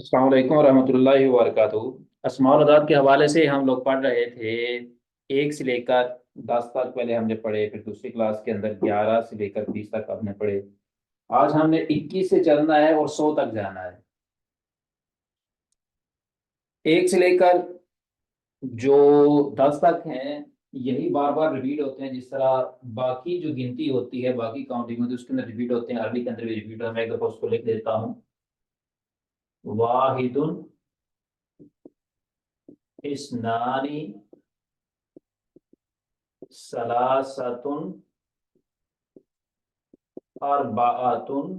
अस्सलाम वालेकुम रहमतुल्लाहि व बरकातुहू। अस्माउल अदाद के हवाले से हम लोग पढ़ रहे थे। एक से लेकर 10 तक पहले हमने पढ़े, फिर दूसरी क्लास के अंदर 11 से लेकर 20 तक हमने पढ़े। आज हमने 21 से चलना है और 100 तक जाना है। एक से लेकर जो 10 तक हैं, यही बार बार रिपीट होते हैं। जिस तरह बाकी जो गिनती होती है, बाकी काउंटिंग होती है, उसके अंदर रिपीट होते हैं। अरबी के अंदर भी रिपीट होते हैं। मैं एक दफा उसको लिख देता हूँ। वाहिदुन, इस्नानी, सलासतुन, अरबाअतुन,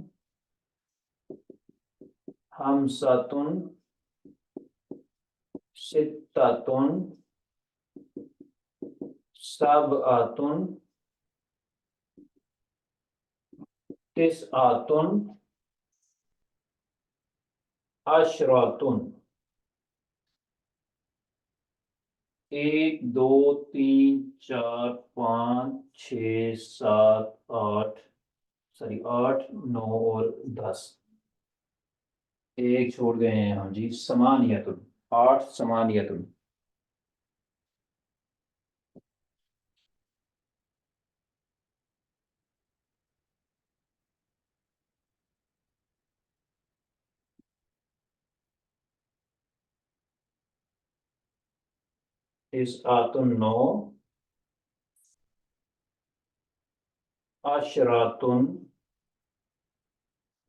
हमसतुन, सित्ततुन, सबअतुन, तिसअतुन, अशरतुन। एक, दो, तीन, चार, पाँच, छ, सात, आठ, सॉरी 8, 9 और 10। एक छोड़ गए हैं हम जी, समानियतुन। 8 समानियतुन। तिसअतुन 9, अशरतुन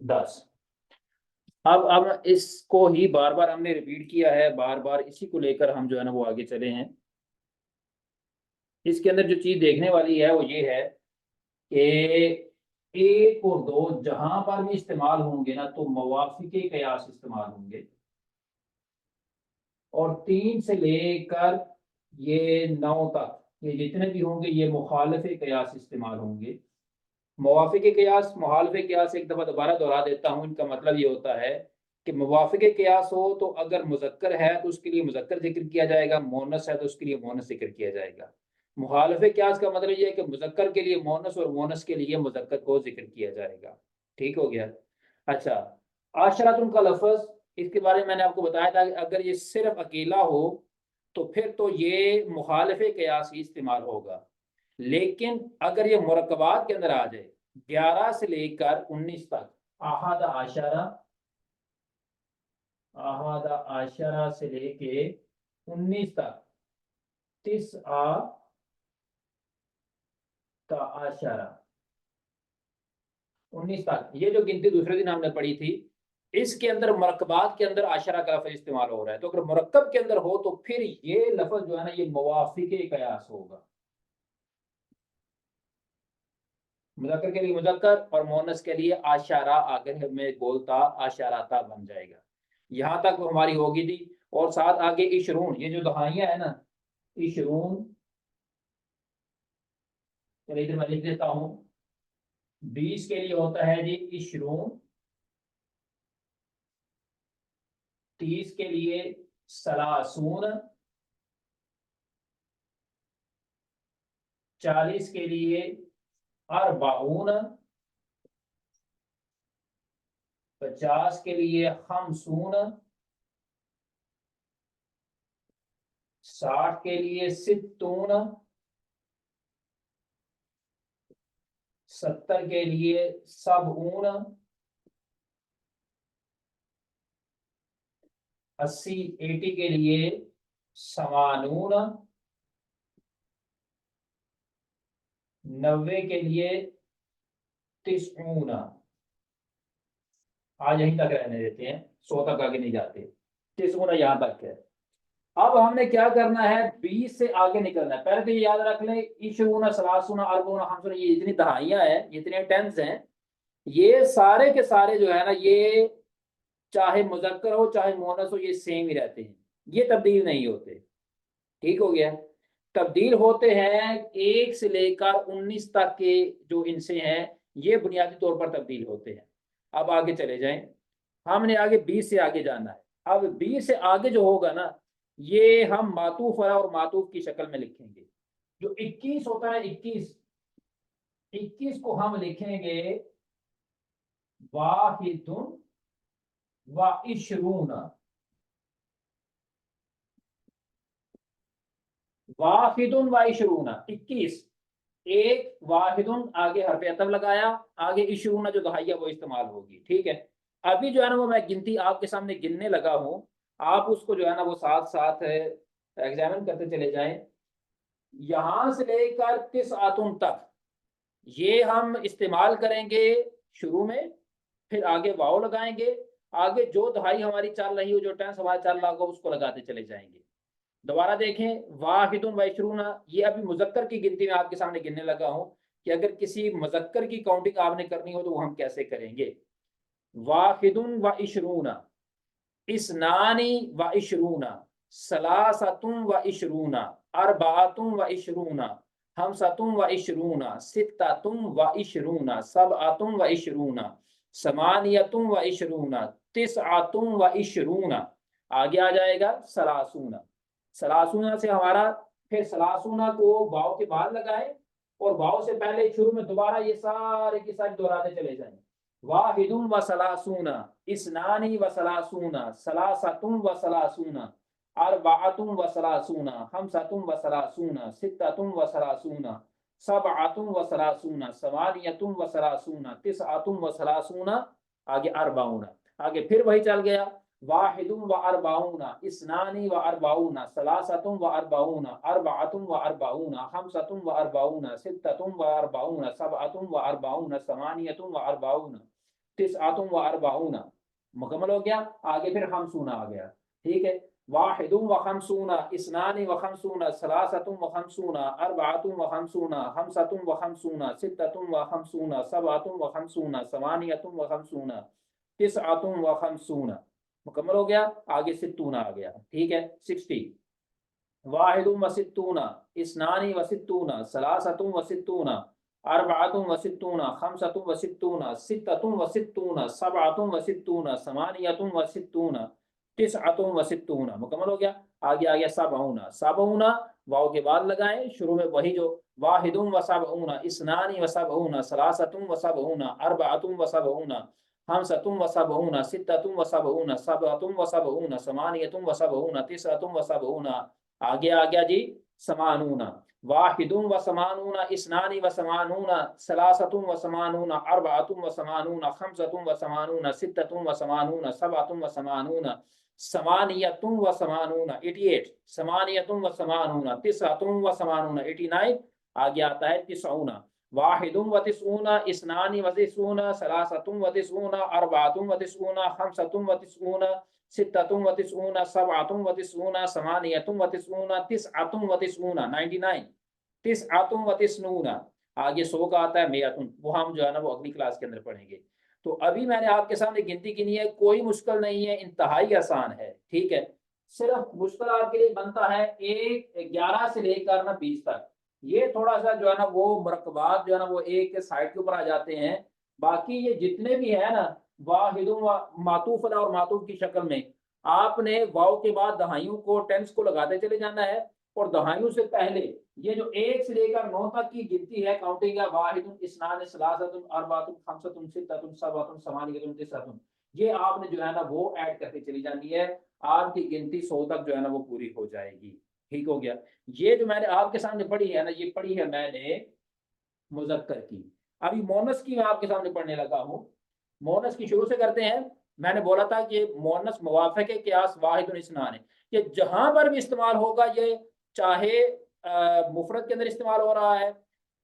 10। अब इसको ही बार बार हमने रिपीट किया है, बार बार इसी को लेकर हम जो है ना वो आगे चले हैं। इसके अंदर जो चीज देखने वाली है वो ये है कि एक और दो जहां पर भी इस्तेमाल होंगे ना, तो मवाफिके कयास इस्तेमाल होंगे। और 3 से लेकर ये 9 तक ये जितने भी होंगे, ये मुखालफे कयास इस्तेमाल होंगे। मुवाफिके कयास, मुखालफे कयास एक दफा दोबारा दोहरा देता हूँ। इनका मतलब ये होता है कि मुवाफिके कयास हो तो अगर मुजक्कर है तो उसके लिए मुजक्कर जिक्र किया जाएगा, मोनस है तो उसके लिए मोनस जिक्र किया जाएगा। मुखालफे कयास का मतलब ये है कि मुजक्कर के लिए मोनस और मोनस के लिए मुजक्कर को जिक्र किया जाएगा। ठीक हो गया। अच्छा, आशरातुन का लफ्ज, इसके बारे में मैंने आपको बताया था कि अगर ये सिर्फ अकेला हो तो फिर तो ये मुखालफे कयास ही इस्तेमाल होगा। लेकिन अगर ये मुरक्कबात के अंदर आ जाए, 11 से लेकर 19 तक, अहादा आशरा, अहादा आशरा से लेके 19 तक, तिस आ का आशरा, 19 तक, ये जो गिनती दूसरे दिन हमने पढ़ी थी, इसके अंदर मुरक्कबात के अंदर आशरा का लफ्ज इस्तेमाल हो रहा है। तो अगर मुरक्कब के अंदर हो तो फिर ये लफ्ज जो है ना, ये मुवाफिके कयास होगा। मुजक्कर के लिए मुजक्कर और मोनस के लिए आशारा, आगे में गोलता आशाराता बन जाएगा। यहां तक हमारी होगी थी। और साथ आगे इशरून, ये जो दहाइयां है ना, इशरून, चलिए इधर मैं लिख देता हूँ। 20 के लिए होता है जी इशरून, 30 के लिए सलासून, 40 के लिए अरबाऊन, 50 के लिए खमसून, 60 के लिए सित्तून, 70 के लिए सबऊन, 80 के लिए समानून, 90 के लिए तिसऊन। आज यहीं तक रहने देते हैं, 100 तक आगे नहीं जाते। तिसऊन यहाँ तक है। अब हमने क्या करना है, 20 से आगे निकलना है। पहले तो ये याद रख लें, इशूना, सलासूना, अरबूना, हमसूना, ये जितनी दहाइयां हैं, जितने टेंस हैं, ये सारे के सारे जो है ना, ये चाहे मुजक्कर हो चाहे मोनस हो, ये सेम ही रहते हैं। ये तब्दील नहीं होते। ठीक हो गया। तब्दील होते हैं 1 से लेकर 19 तक के जो इनसे हैं, ये बुनियादी तौर पर तब्दील होते हैं। अब आगे चले जाएं। हमने आगे 20 से आगे जाना है। अब 20 से आगे जो होगा ना, ये हम मातूफ और मातूफ की शक्ल में लिखेंगे। जो 21 होता है, 21 को हम लिखेंगे वाहिदुन व इशरून, वाहिदुन व इशरून 21, एक वाहिदुन आगे हरफ अतफ लगाया, आगे इशरून जो दहाइया वो इस्तेमाल होगी। ठीक है, अभी जो है ना वो मैं गिनती आपके सामने गिनने लगा हूं, आप उसको जो है ना वो साथ साथ एग्जामिन करते चले जाएं। यहां से लेकर तिस आतुन तक ये हम इस्तेमाल करेंगे शुरू में, फिर आगे वाव लगाएंगे, आगे जो दहाई हमारी चल रही हो, जो टेंस हमारा चल रहा होगा उसको लगाते चले जाएंगे। दोबारा देखें, वाहिदुन वैशरूना, ये अभी मुजक्कर की गिनती में आपके सामने गिनने लगा हूं कि अगर किसी मुजक्कर की काउंटिंग आपने करनी हो तो वो हम कैसे करेंगे। वाहिदुन व इशरूना, इसनानी व इशरूना, सलासतुम व इशरूना, अरबातुम व इशरूना, हमसतुम व इशरूना, सित्ततुम व इशरूना, सबअतुम व इशरूना, समानियतुम व इशरूना, तिसअतुम व इशरूना। आगे आ जाएगा सलासूना। सलासूना से हमारा, फिर सलासूना को वाव के बाद लगाए और वाव से पहले शुरू में दोबारा ये सारे की सारी दोहराते चले जाएंगे। वाहिदुम व सलासूना, इसनानी व सलासूना, सलासतुम व सलासूना, अरबाअतुम व सलासूना, हमसतुम व सलासूना, सित्ततुम व सलासूना, सबअतुम व सलासूना, समानियतुम व सलासूना, तिसअतुम व सलासूना, आगे अरबाउना। आगे फिर वही चल गया, वाहिदुम व अरबाउना, इसनानी व अरबाउना, सलासतुम व अरबाउना, अरबाअतुम व अरबाउना, हमसतुम व अरबाउना, सित्ततुम व अरबाउना, सबअतुम व अरबाउना, समानियतुम व अरबाउना, तिसअतुम व अरबाउना। मुकम्मल हो गया। आगे फिर खमसूना आ गया। ठीक है, वाहिदुम व खमसूना, इसनानी व खमसूना, सलासतुम व खमसूना, अरबाअतुम व खमसूना, हमसतुम व खमसूना, सित्ततुम व खमसूना, सबअतुम व खमसूना, समानियतुम व खमसूना, तिसअतुम व खमसूना। मुकम्मल हो गया। आगे सित्तूना आ गया। ठीक है, 60। वाहिदुम व सित्तूना, इसनानी व सित्तूना, सलासतुम व सित्तूना, अरबाअतुम व सित्तूना, खमसतुम व सित्तूना, सित्ततुम व सित्तूना, सबअतुम व सित्तूना, समानियतुम व सित्तूना, तिसअतुम व सित्तूना। मुकम्मल हो गया। आगे आ गया सबऊना। सबऊना वाव के बाद लगाए, शुरू में वही जो वाहिदुम व सबऊना, इसनानी व सबऊना, सलासतुम व सबऊना, अरबाअतुम व सबऊना, हमसतुम व सबऊना, सित्ततुम व सबऊना, सबअतुम व सबऊना, समानियतुम व सबऊना, तिसअतुम व सबऊना। आगे आ गया जी समानूना। वाहिदुम व समानूना, इसनानी व समानूना, सलासतुम व समानूना, अरबाअतुम व समानूना, खमसतुम व समानूना, सित्ततुम व समानूना, सबअतुम व समानूना, समानियतुम व समानूना 88, समानियतुम व समानूना, तिसअतुम व समानूना 89। आगे आता है तिसऊना। वाहिदुम व तिसऊना, इसनानी व तिसऊना, सलासतुम व तिसऊना, अरबाअतुम व तिसऊना, खमसतुम व तिसऊना, सित्ततुम व तिसऊना, सबअतुम व तिसऊना, समानियतुम व तिसऊना, तिसअतुम व तिसऊना 99, तिसअतुम व तिसऊना। आगे 100 का आता है मेअतुन, वो हम जो है ना वो अगली क्लास के अंदर पढ़ेंगे। तो अभी मैंने आपके सामने गिनती गिनी है, कोई मुश्किल नहीं है, इंतहाई आसान है। ठीक है, सिर्फ मुश्किल आपके लिए बनता है 11 से लेकर ना 20 तक। ये थोड़ा सा जो है ना वो मरकबात जो है ना वो एक साइड के ऊपर आ जाते हैं। बाकी ये जितने भी है ना, वाहिदुम व मातूफ और मातूफ की शक्ल में, आपने वाव के बाद दहाइयों को टेंस को लगाते चले जाना है, और दहाइयों से पहले ये जो 1 से लेकर 9 तक की गिनती है, काउंटिंग है, वाहिदुन, इस्नान, सलासतुन, अरबातुन, खमसतुन, सित्ततुन, सबअतुन, समानियतुन, तिसअतुन, ये आपने जो है ना वो ऐड करते चली जानी है। आपकी गिनती 100 तक जो है ना वो पूरी हो जाएगी। ठीक हो गया। ये जो मैंने आपके सामने पढ़ी है ना, ये पढ़ी है मैंने मुजक्कर की। अभी मोनस की मैं आपके सामने पढ़ने लगा हूँ। मोनस की शुरू से करते हैं। मैंने बोला था कि मोनस मुवाफिक क़ियास वाहिदुन इस्नान है, ये जहां पर भी इस्तेमाल होगा, ये चाहे मुफरद के अंदर इस्तेमाल हो रहा है,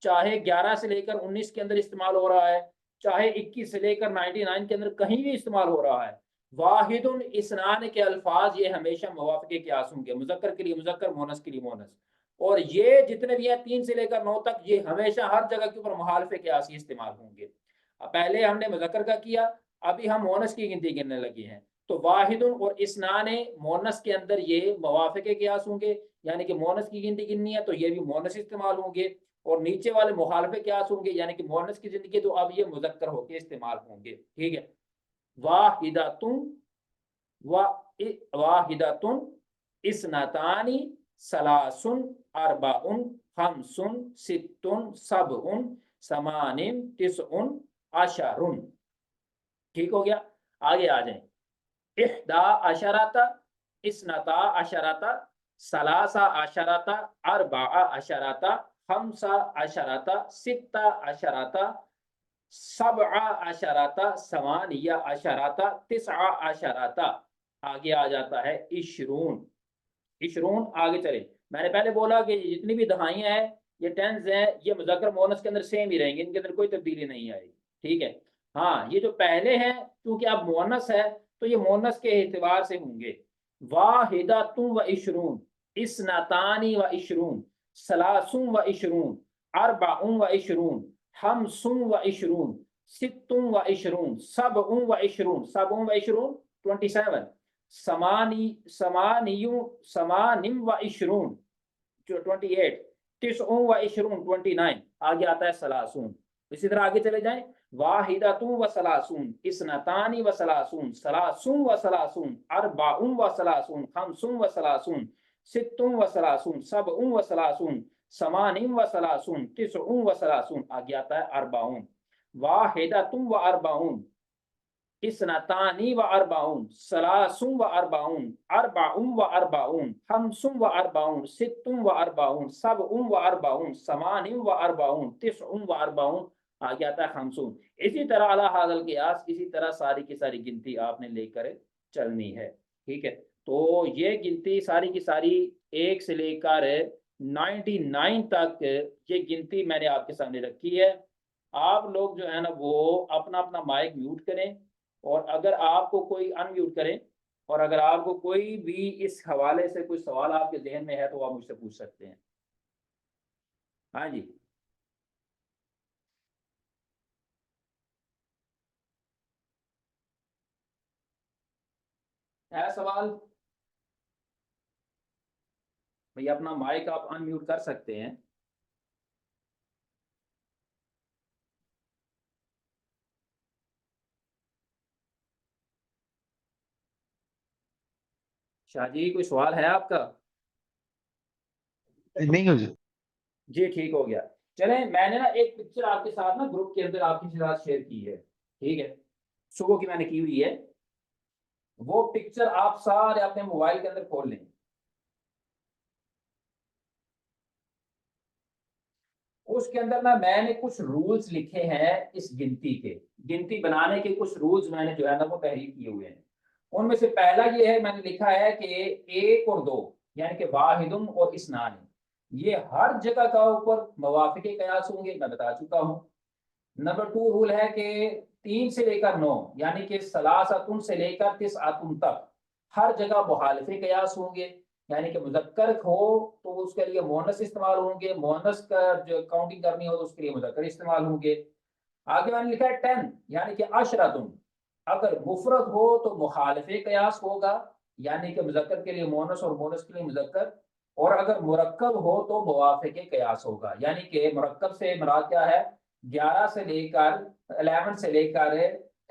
चाहे 11 से लेकर 19 के अंदर इस्तेमाल हो रहा है, चाहे 21 से लेकर 99 के अंदर कहीं भी इस्तेमाल हो रहा है, वाहिदुन इस्नान के अल्फाज ये हमेशा मुवाफिक क़ियास होंगे। मुजक्कर के लिए मुजक्कर, मोनस के लिए मोनस। और ये जितने भी हैं 3 से लेकर 9 तक, ये हमेशा हर जगह के ऊपर मुहालफे क़ियासी इस्तेमाल होंगे। पहले हमने मुजक्कर का किया, अभी हम मोनस की गिनती गिनने लगे हैं। तो वाहिदुन और इसनाने मोनस के अंदर ये मुवाफिक क़ियास होंगे, यानी कि मोनस की गिनती गिननी है तो ये भी मोनस इस्तेमाल होंगे, और नीचे वाले मुखालफे क़ियास होंगे, यानी कि मोनस की जिंदगी, तो अब ये मुजक्कर होकर इस्तेमाल होंगे। ठीक है, वाहिदातुन वाहिदातुन, इसनातानी, सलासुन, अरबाउन, खमसुन, सित्तुन, सबउन, समानिन, तिसउन, अशरुन। ठीक हो गया। आगे आ जाएं। इहदा अशरता, इसनता अशरता, सलासा अशरता, अरबा अशरता, खमसा अशरता, सित्ता अशरता, सबआ अशरता, समानिया अशरता, तिसआ अशरता। आगे आ जाता है इशरून। इशरून आगे चले। मैंने पहले बोला कि जितनी भी दहाइयां हैं, ये टेंस हैं, ये मुज़क्कर मोनस के अंदर सेम ही रहेंगे, इनके अंदर कोई तब्दीली नहीं आएगी। ठीक है। हाँ, ये जो पहले हैं क्योंकि अब मोनस है तो ये मोनस के एतबार से होंगे। वाहिदातुन व इशरून, इसनातानी व इशरून, सलासुन व इशरून, अरबाउन व इशरून, हमसुन व इशरून, सित्तुन व इशरून, सबउन व इशरून, सबउन व इशरून 27, समानी समानियु समानिम व इशरून 28, तिसउन व इशरून 29। आगे आता है सलासून। इसी तरह आगे चले जाएं। वाहिदातुन व सलासून, इसनतानी व सलासून, सलासून व सलासून, अरबाउन व सलासून, खमसून व सलासून, सित्तुन व सलासून, सबउन व सलासून, समानिम व सलासून, तिसउन व सलासून। आगे आता है अरबाउन। वाहिदातुन व अरबाउन, इसनतानी व अरबाउन, सलासुन व अरबाउन, अरबाउन व अरबाउन, खमसुन व अरबाउन, सित्तुन व अरबाउन, सबउन व अरबाउन, समानिन व अरबाउन, तिसउन व अरबाउन। आ गया था खमसून। इसी तरह अला हादल क़ियास, इसी तरह सारी की सारी गिनती आपने लेकर चलनी है। ठीक है। तो ये गिनती सारी की सारी 1 से लेकर 99 तक ये गिनती मैंने आपके सामने रखी है। आप लोग जो है ना वो अपना अपना माइक म्यूट करें, और अगर आपको कोई अनम्यूट करें, और अगर आपको कोई भी इस हवाले से कोई सवाल आपके जहन में है तो आप मुझसे पूछ सकते हैं। हाँ जी, है सवाल? भैया अपना माइक आप अनम्यूट कर सकते हैं। शाहजी कोई सवाल है आपका? नहीं हुजूर। जी ठीक हो गया। चलें, मैंने ना एक पिक्चर आपके साथ ना ग्रुप के अंदर आपके साथ शेयर की है। ठीक है, सुबह की मैंने की हुई है। वो पिक्चर आप सारे अपने मोबाइल के अंदर खोल लें। उसके अंदर ना मैंने कुछ रूल्स लिखे हैं इस गिनती के। गिनती बनाने के कुछ रूल्स मैंने जो है ना वो तहरीर किए हुए हैं। उनमें से पहला ये है, मैंने लिखा है कि 1 और 2 यानी कि वाहिदुन और इस्नान, ये हर जगह का ऊपर मवाफिक कयास होंगे, मैं बता चुका हूँ। नंबर 2 रूल है कि 3 से लेकर 9 यानी कि सलासतुन से लेकर तिसअतुन तक हर जगह मुखालिफे कयास होंगे। यानी कि मुज़क्कर हो तो उसके लिए मोनस इस्तेमाल होंगे, मोनस का जो काउंटिंग करनी हो तो उसके लिए मुज़क्कर इस्तेमाल होंगे। आगे मैंने लिखा है 10 यानी कि अशरतुन, अगर मुफरद हो तो मुखालिफे कयास होगा, यानी कि मुज़क्कर के लिए मोनस और मोनस के लिए मुज़क्कर। और अगर मुरक्कब हो तो मुवाफिक कयास होगा, यानी कि मुरक्कब से मुराद क्या है? 11 से लेकर 11 से लेकर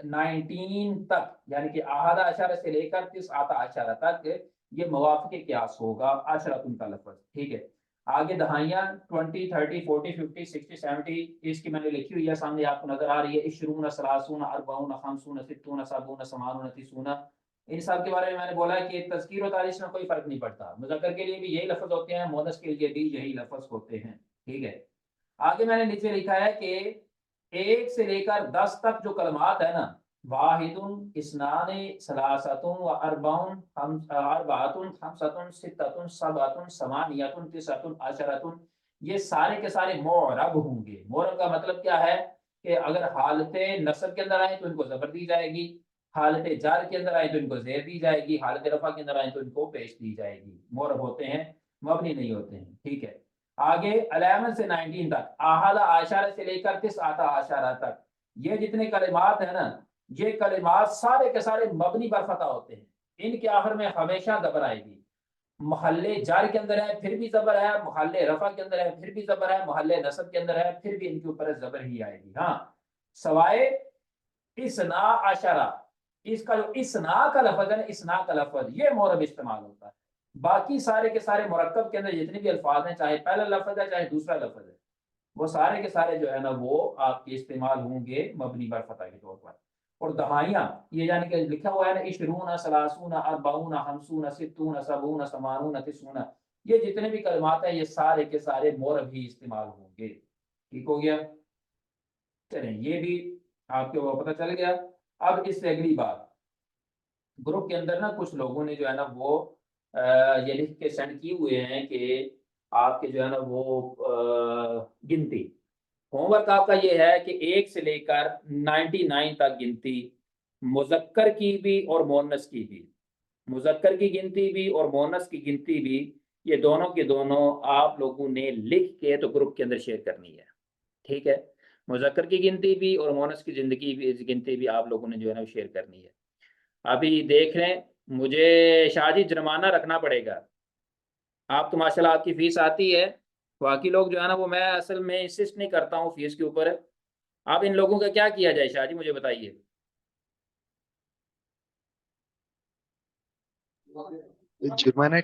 19 तक, यानी कि आहदा अशर से लेकर तिस आता अशर तक ये मवाफिक क्यास होगा अशरतुन का लफ्ज। ठीक है। आगे दहाइयाँ 20, 30, 40, 50, 60, 70 इसकी मैंने लिखी हुई है, सामने आपको नजर आ रही है। इशरून, सलासून, अरबाउन, खमसून, सित्तून, सबून, समानुन, तीसून। इन सब के बारे में मैंने बोला है कि तज़कीर और तारीश में कोई फर्क नहीं पड़ता। मुज़क्कर के लिए भी यही लफ्ज होते हैं, मोनस के लिए भी यही लफ्ज होते हैं। ठीक है। आगे मैंने नीचे लिखा है कि 1 से लेकर 10 तक जो कलमात है ना, वाहिदुन, इस्नाने, सलासतुन व अरबाउन, अरबातुन, खमसतुन, सित्ततुन, सबअतुन, समानियतुन, तिसअतुन, अशरतुन, ये सारे के सारे मोरब होंगे। मोरब का मतलब क्या है कि अगर हालत नस्ब के अंदर आए तो इनको जबर दी जाएगी, हालत जार के अंदर आए तो इनको जेर दी जाएगी, हालत रफा के अंदर आए तो इनको पेश दी जाएगी। मोरब होते हैं, मबनी नहीं होते हैं। ठीक है। आगे 11 से 19 तक, आहला आशारा से लेकर तिस आता आशारा तक, ये जितने कलिमात है ना, ये कलिमात सारे के सारे मबनी पर फतह होते हैं। इनके आखिर में हमेशा जबर आएगी। मोहल्ले जार के अंदर है फिर भी जबर है, मोहल्ले रफा के अंदर है फिर भी जबर है, मोहल्ले नसब के अंदर है फिर भी इनके ऊपर जबर ही आएगी। हाँ, सवाए इसना आशरा, इसका जो इसना का लफज है ना, इसना का लफज ये मोरब इस्तेमाल होता है। बाकी सारे के सारे मुरक्कब के अंदर जितने भी अल्फाज हैं, चाहे पहला लफज है चाहे दूसरा लफज है, वो सारे के सारे जो है ना वो आपके इस्तेमाल होंगे मबनी बर फतह के तौर पर। और दहाइयाँ, ये यानी कि लिखा हुआ है ना, इशरूना सलासूना अरबाऊना हमसूना सित्तूना सबूना समानूना तिसूना, ये जितने भी कलमात हैं ये सारे के सारे मोरब ही इस्तेमाल होंगे। ठीक हो गया। चलें, ये भी आपको वो पता चल गया। अब इससे अगली बात, ग्रुप के अंदर ना कुछ लोगों ने जो है ना वो ये लिख के सेंड किए हुए हैं कि आपके जो है ना वो गिनती, होमवर्क आपका ये है कि 1 से लेकर 99 तक गिनती, मुज़क्कर की भी और मुअन्नस की भी, मुज़क्कर की गिनती भी और मुअन्नस की गिनती भी, ये दोनों के दोनों आप लोगों ने लिख के तो ग्रुप के अंदर शेयर करनी है। ठीक है? मुज़क्कर की गिनती भी और मुअन्नस की गिनती भी आप लोगों ने जो है ना शेयर करनी है। अभी देख लें, मुझे शाहजी जुर्माना रखना पड़ेगा। आप तो माशाल्लाह आपकी फ़ीस आती है, बाकी लोग जो है ना वो मैं असल में इंसिस्ट नहीं करता हूँ फ़ीस के ऊपर। अब इन लोगों का क्या किया जाए शाहजी, मुझे बताइए? जुर्माना